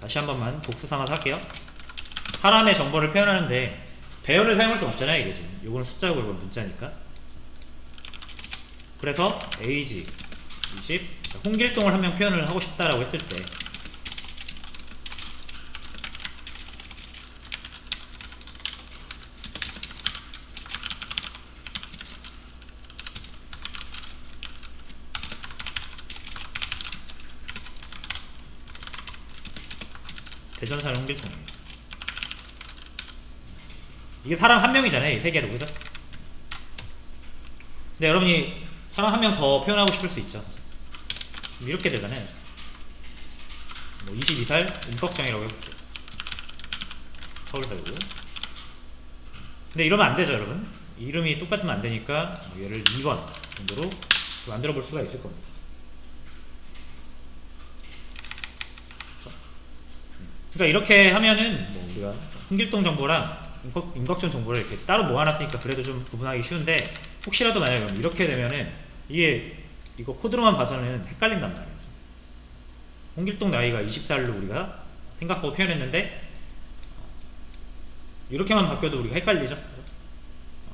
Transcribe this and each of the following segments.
다시 한 번만 복수 삼아서 할게요. 사람의 정보를 표현하는데 배열을 사용할 수 없잖아요. 이게 지금 요거는 숫자고 이건 문자니까. 그래서 age 20 홍길동을 한 명 표현을 하고 싶다라고 했을 때 대전 사는 홍길동이에요. 이게 사람 한 명이잖아요. 이 세 개로. 그죠? 근데 여러분이 사람 한 명 더 표현하고 싶을 수 있죠. 이렇게 되잖아요. 뭐 22살 임꺽정이라고 해볼게요. 서울 살고. 근데 이러면 안 되죠, 여러분. 이름이 똑같으면 안 되니까 뭐 얘를 2번 정도로 만들어 볼 수가 있을 겁니다. 그러니까 이렇게 하면은 뭐 우리가 홍길동 정보랑 임꺽정 정보를 이렇게 따로 모아놨으니까 그래도 좀 구분하기 쉬운데, 혹시라도 만약에 이렇게 되면은 이거 코드로만 봐서는 헷갈린단 말이에요. 홍길동 나이가 20살로 우리가 생각하고 표현했는데 이렇게만 바뀌어도 우리가 헷갈리죠.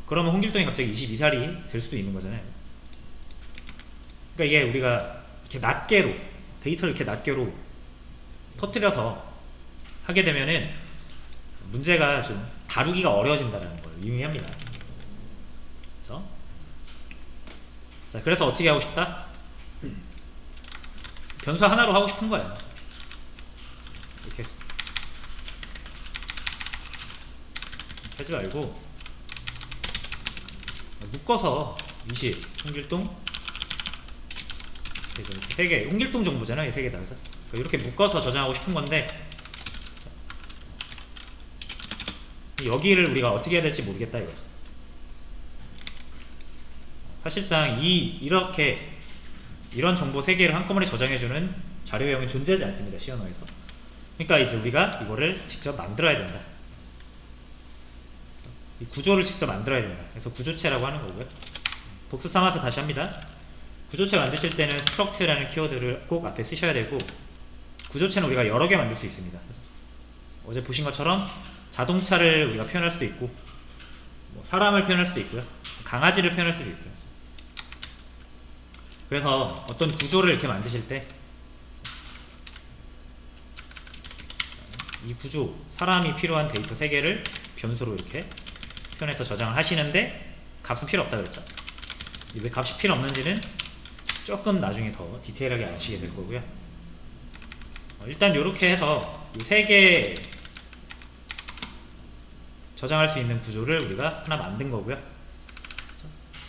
그러면 홍길동이 갑자기 22살이 될 수도 있는 거잖아요. 그러니까 이게 우리가 이렇게 낱개로 데이터를 이렇게 낱개로 터뜨려서 하게 되면은 문제가 좀 다루기가 어려워진다는 걸 의미합니다. 그렇죠? 자, 그래서 어떻게 하고 싶다? 변수 하나로 하고 싶은 거예요. 이렇게 하지 말고 묶어서 20 홍길동 이렇게 3개 홍길동 정보잖아요. 이 3개 다. 그래서 이렇게 묶어서 저장하고 싶은 건데 여기를 우리가 어떻게 해야 될지 모르겠다 이거죠. 사실상 이런 정보 3개를 한꺼번에 저장해주는 자료 외형이 존재하지 않습니다. 시어너에서. 그러니까 이제 우리가 이거를 직접 만들어야 된다. 이 구조를 직접 만들어야 된다. 그래서 구조체라고 하는 거고요. 복수 삼아서 다시 합니다. 구조체 만드실 때는 struct라는 키워드를 꼭 앞에 쓰셔야 되고, 구조체는 우리가 여러 개 만들 수 있습니다. 어제 보신 것처럼 자동차를 우리가 표현할 수도 있고, 뭐 사람을 표현할 수도 있고요, 강아지를 표현할 수도 있고요. 그래서 어떤 구조를 이렇게 만드실 때 이 구조, 사람이 필요한 데이터 3개를 변수로 이렇게 표현해서 저장을 하시는데 값은 필요 없다 그랬죠. 왜 값이 필요 없는지는 조금 나중에 더 디테일하게 아시게 될 거고요. 일단 이렇게 해서 이 3개 저장할 수 있는 구조를 우리가 하나 만든 거고요.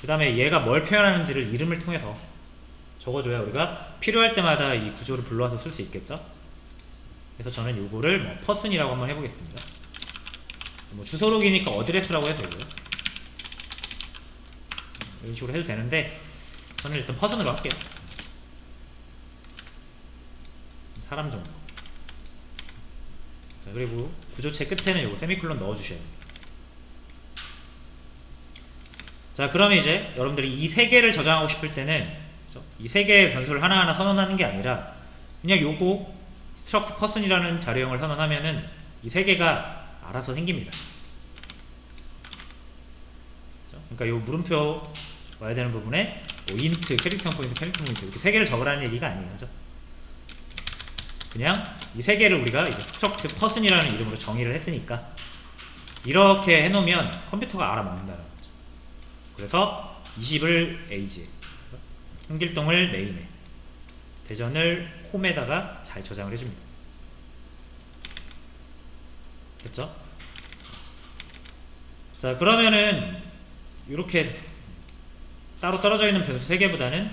그 다음에 얘가 뭘 표현하는지를 이름을 통해서 적어줘야 우리가 필요할 때마다 이 구조를 불러와서 쓸 수 있겠죠. 그래서 저는 이거를 뭐 person이라고 한번 해보겠습니다. 뭐 주소록이니까 어드레스라고 해도 되고요. 이런 식으로 해도 되는데 저는 일단 person으로 할게요. 사람 정보. 자, 그리고 구조체 끝에는 요거 세미콜론 넣어주셔야 돼요. 자, 그러면 이제 여러분들이 이 3개를 저장하고 싶을 때는 이 3개의 변수를 하나하나 선언하는 게 아니라 그냥 요거 struct person이라는 자료형을 선언하면은 이 3개가 알아서 생깁니다. 그러니까 요 물음표 와야 되는 부분에 뭐 int, 캐릭터 포인트 이렇게 3개를 적으라는 얘기가 아니에요. 그죠? 그냥 이 3개를 우리가 이제 struct person이라는 이름으로 정의를 했으니까 이렇게 해놓으면 컴퓨터가 알아먹는다는 거죠. 그래서 20을 age에, 홍길동을 name에, 대전을 home에다가 잘 저장을 해줍니다. 됐죠? 자, 그러면은 이렇게 따로 떨어져 있는 변수 3개보다는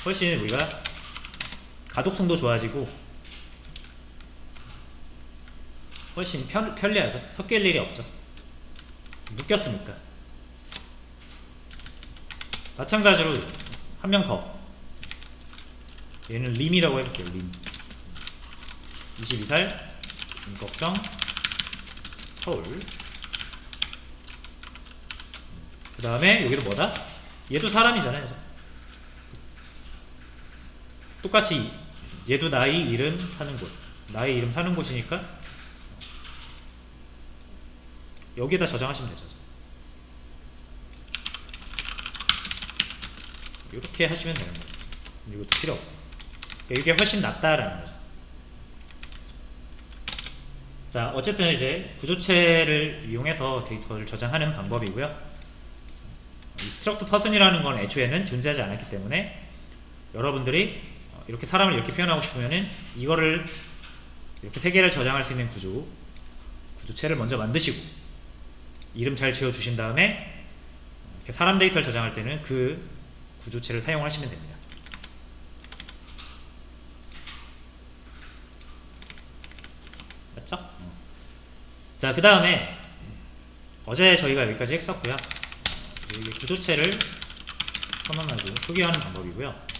훨씬 우리가 가독성도 좋아지고 훨씬 편리하죠. 섞일 일이 없죠. 묶였으니까. 마찬가지로 한 명 더, 얘는 림이라고 해볼게요. 림 22살 임꺽정 서울. 그 다음에 여기도 뭐다? 얘도 사람이잖아요. 똑같이 얘도 나이, 이름, 사는 곳. 나의 이름 사는 곳이니까 여기에다 저장하시면 되죠. 이렇게 하시면 되는 거죠. 이것도 필요 없고. 그러니까 이게 훨씬 낫다라는 거죠. 자, 어쨌든 이제 구조체를 이용해서 데이터를 저장하는 방법이고요. 이 스트럭트 퍼슨이라는 건 애초에는 존재하지 않았기 때문에 여러분들이 이렇게 사람을 이렇게 표현하고 싶으면은 이거를 이렇게 세 개를 저장할 수 있는 구조체를 먼저 만드시고 이름 잘 지어 주신 다음에 이렇게 사람 데이터를 저장할 때는 그 구조체를 사용하시면 됩니다. 맞죠? 자, 그 다음에 어제 저희가 여기까지 했었고요. 구조체를 선언하고 초기화하는 방법이고요.